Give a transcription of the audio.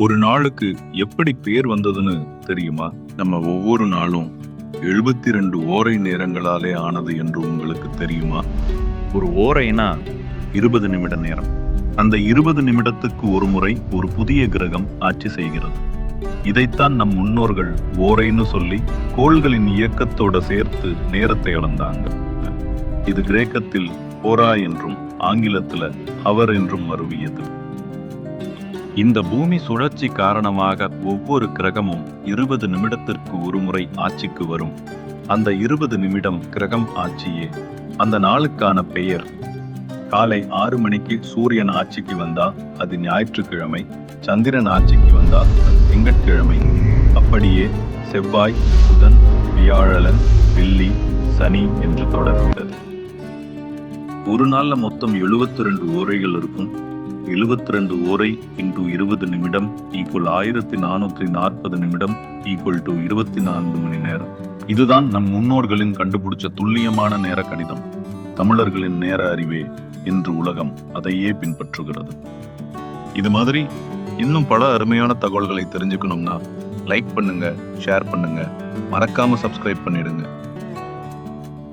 ஒரு நாளுக்கு எப்படி பேர் வந்ததுன்னு தெரியுமா? நம்ம ஒவ்வொரு நாளும் 72 ஓரை நேரங்களாலே ஆனது என்று உங்களுக்கு தெரியுமா? ஒரு ஓரைனா 20 நிமிட நேரம். அந்த 20 நிமிடத்துக்கு ஒரு முறை ஒரு புதிய கிரகம் ஆட்சி செய்கிறது. இதைத்தான் நம் முன்னோர்கள் ஓரைன்னு சொல்லி கோள்களின் இயக்கத்தோட சேர்த்து நேரத்தை அளந்தாங்க. இது கிரேக்கத்தில் போரா என்றும் ஆங்கிலத்துல ஹவர் என்றும் மருவியது. இந்த பூமி சுழற்சி காரணமாக ஒவ்வொரு கிரகமும் 20 நிமிடத்திற்கு ஒரு முறை ஆட்சிக்கு வரும். அந்த 20 நிமிடம் கிரகம் ஆட்சியே. அந்த நாளுக்கான பெயர். காலை 6 மணிக்கு சூரியன் ஆட்சிக்கு வந்தா அது ஞாயிற்றுக்கிழமை, சந்திரன் ஆட்சிக்கு வந்தா அது திங்கட்கிழமை. அப்படியே செவ்வாய், புதன், வியாழன், வெள்ளி, சனி என்று தொடர்கிறது. ஒரு நாள்ல மொத்தம் 72 ஓரைகள் இருக்கும். 72 ஓரை இன்டு 20 நிமிடம் ஈக்குவல் 1440 நிமிடம் ஈக்குவல் டு 24 மணி நேரம். இதுதான் நம் முன்னோர்களின் கண்டுபிடிச்ச துல்லியமான நேர கணிதம். தமிழர்களின் நேர அறிவே இன்று உலகம் அதையே பின்பற்றுகிறது. இது மாதிரி இன்னும் பல அருமையான தகவல்களை தெரிஞ்சுக்கணும்னா லைக் பண்ணுங்க, ஷேர் பண்ணுங்க, மறக்காம சப்ஸ்கிரைப் பண்ணிடுங்க.